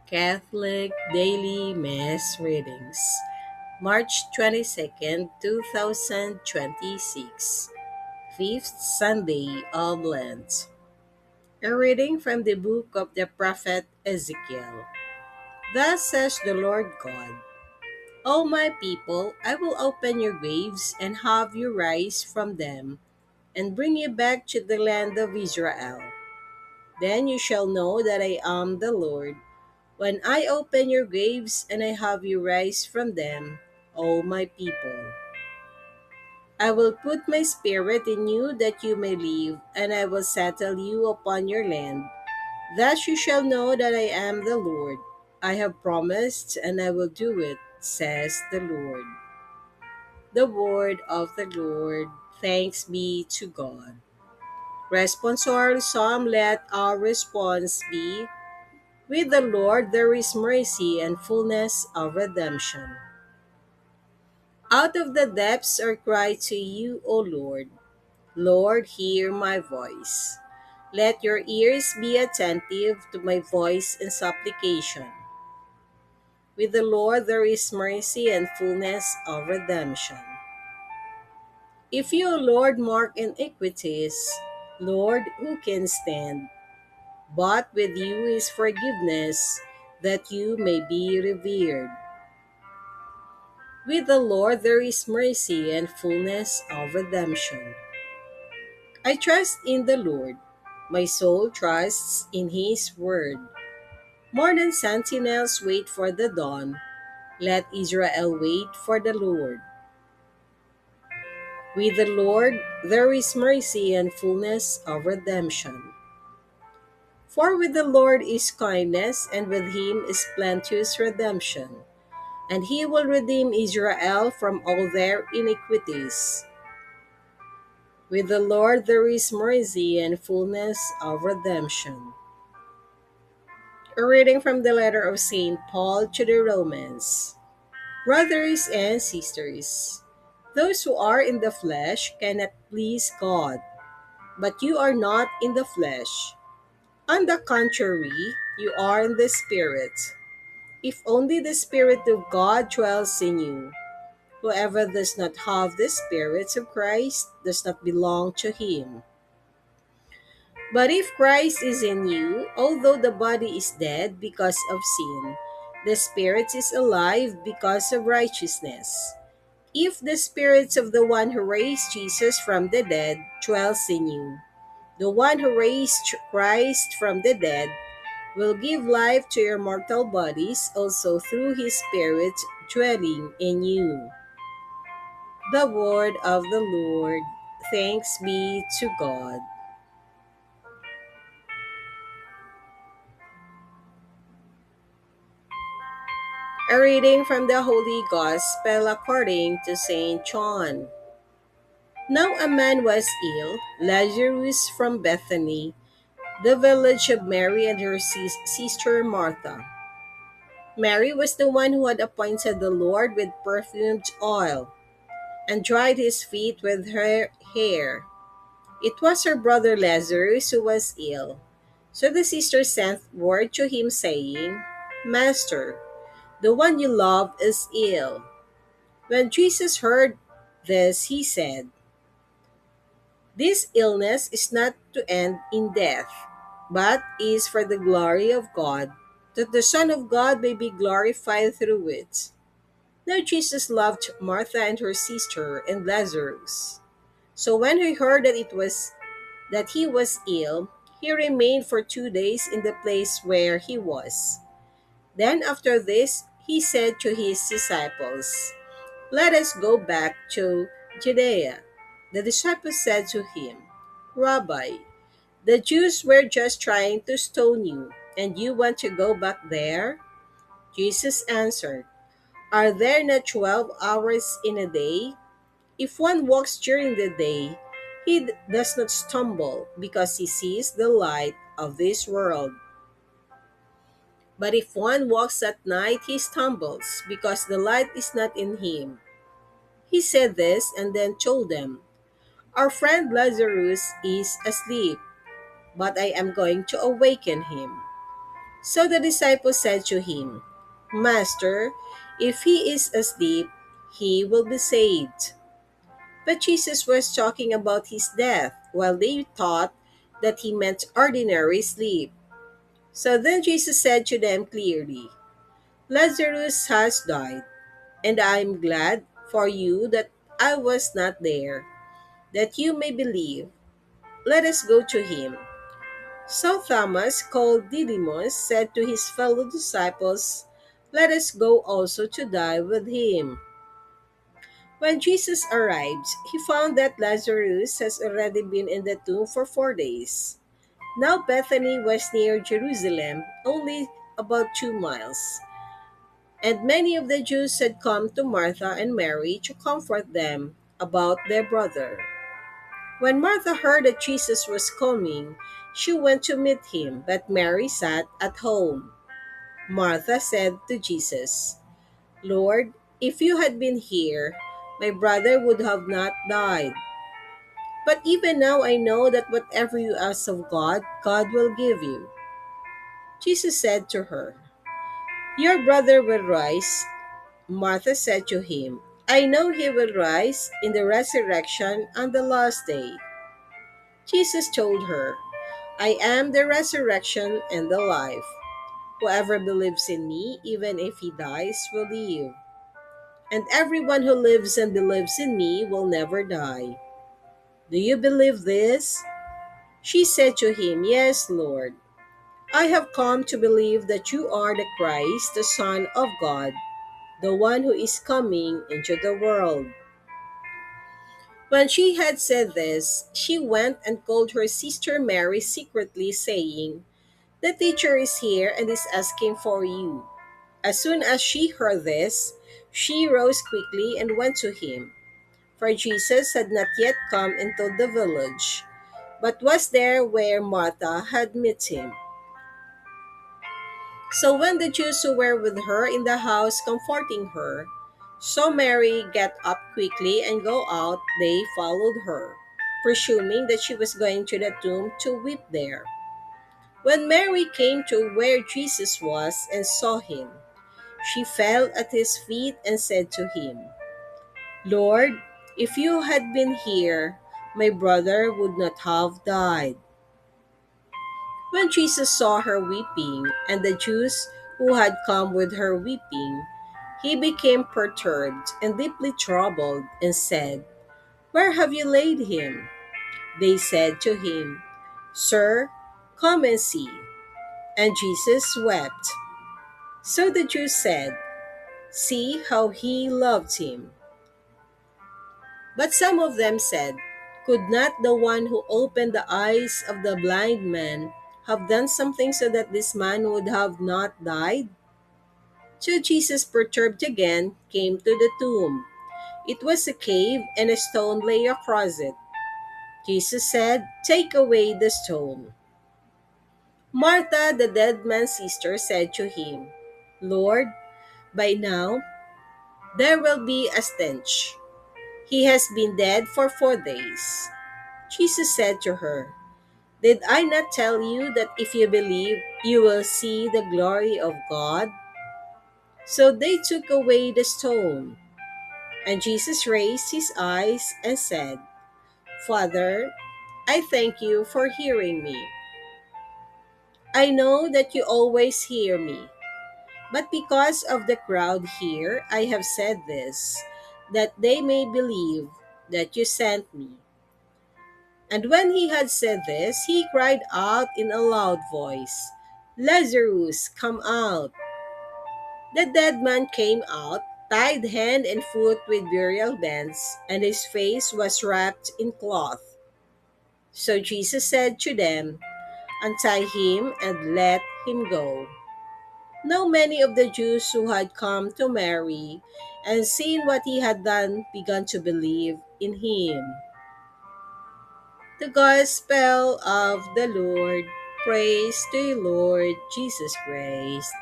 Catholic Daily Mass Readings, March 22nd, 2026, Fifth Sunday of Lent. A reading from the book of the prophet Ezekiel. Thus says the Lord God, O my people, I will open your graves and have you rise from them, and bring you back to the land of Israel. Then you shall know that I am the Lord, when I open your graves and I have you rise from them, O my people. I will put my spirit in you that you may live, and I will settle you upon your land. Thus you shall know that I am the Lord. I have promised, and I will do it, says the Lord. The word of the Lord. Thanks be to God. Responsorial Psalm. Let our response be, with the Lord there is mercy and fullness of redemption. Out of the depths I cry to you, O Lord. Lord, hear my voice. Let your ears be attentive to my voice and supplication. With the Lord there is mercy and fullness of redemption. If you, O Lord, mark iniquities, Lord, who can stand? But with you is forgiveness, that you may be revered. With the Lord there is mercy and fullness of redemption. I trust in the Lord. My soul trusts in his word. More than sentinels wait for the dawn, let Israel wait for the Lord. With the Lord there is mercy and fullness of redemption. For with the Lord is kindness, and with him is plenteous redemption, and he will redeem Israel from all their iniquities. With the Lord there is mercy and fullness of redemption. A reading from the letter of St. Paul to the Romans. Brothers and sisters, those who are in the flesh cannot please God, but you are not in the flesh. On the contrary, you are in the Spirit. If only the Spirit of God dwells in you. Whoever does not have the Spirit of Christ does not belong to him. But if Christ is in you, although the body is dead because of sin, the Spirit is alive because of righteousness. If the Spirit of the one who raised Jesus from the dead dwells in you, the one who raised Christ from the dead will give life to your mortal bodies also through his Spirit dwelling in you. The word of the Lord. Thanks be to God. A reading from the Holy Gospel according to St. John. Now a man was ill, Lazarus from Bethany, the village of Mary and her sister Martha. Mary was the one who had appointed the Lord with perfumed oil and dried his feet with her hair. It was her brother Lazarus who was ill. So the sister sent word to him, saying, Master, the one you love is ill. When Jesus heard this, he said, This illness is not to end in death, but is for the glory of God, that the Son of God may be glorified through it. Now Jesus loved Martha and her sister and Lazarus. So when he heard that he was ill, he remained for 2 days in the place where he was. Then after this, he said to his disciples, Let us go back to Judea. The disciples said to him, Rabbi, the Jews were just trying to stone you, and you want to go back there? Jesus answered, Are there not 12 hours in a day? If one walks during the day, he does not stumble because he sees the light of this world. But if one walks at night, he stumbles because the light is not in him. He said this and then told them, Our friend Lazarus is asleep, but I am going to awaken him. So the disciples said to him, Master, if he is asleep, he will be saved. But Jesus was talking about his death, while they thought that he meant ordinary sleep. So then Jesus said to them clearly, Lazarus has died, and I am glad for you that I was not there, that you may believe. Let us go to him. So Thomas, called Didymus, said to his fellow disciples, Let us go also to die with him. When Jesus arrived, he found that Lazarus has already been in the tomb for 4 days. Now Bethany was near Jerusalem, only about 2 miles, and many of the Jews had come to Martha and Mary to comfort them about their brother. When Martha heard that Jesus was coming, she went to meet him, but Mary sat at home. Martha said to Jesus, Lord, if you had been here, my brother would have not died. But even now I know that whatever you ask of God, God will give you. Jesus said to her, Your brother will rise. Martha said to him, I know he will rise in the resurrection on the last day. Jesus told her, I am the resurrection and the life. Whoever believes in me, even if he dies, will live. And everyone who lives and believes in me will never die. Do you believe this? She said to him, Yes, Lord. I have come to believe that you are the Christ, the Son of God, the one who is coming into the world. When she had said this, she went and called her sister Mary secretly, saying, The teacher is here and is asking for you. As soon as she heard this, she rose quickly and went to him. For Jesus had not yet come into the village, but was there where Martha had met him. So when the Jews who were with her in the house comforting her saw Mary get up quickly and go out, they followed her, presuming that she was going to the tomb to weep there. When Mary came to where Jesus was and saw him, she fell at his feet and said to him, Lord, if you had been here, my brother would not have died. When Jesus saw her weeping, and the Jews who had come with her weeping, he became perturbed and deeply troubled, and said, Where have you laid him? They said to him, Sir, come and see. And Jesus wept. So the Jews said, See how he loved him. But some of them said, Could not the one who opened the eyes of the blind man have done something so that this man would have not died? So Jesus, perturbed again, came to the tomb. It was a cave, and a stone lay across it. Jesus said, Take away the stone. Martha, the dead man's sister, said to him, Lord, by now there will be a stench. He has been dead for 4 days. Jesus said to her, Did I not tell you that if you believe, you will see the glory of God? So they took away the stone. And Jesus raised his eyes and said, Father, I thank you for hearing me. I know that you always hear me, but because of the crowd here, I have said this, that they may believe that you sent me. And when he had said this, he cried out in a loud voice, Lazarus, come out. The dead man came out, tied hand and foot with burial bands, and his face was wrapped in cloth. So Jesus said to them, Untie him and let him go. Now many of the Jews who had come to Mary and seen what he had done began to believe in him. The Gospel of the Lord. Praise to you, Lord Jesus Christ.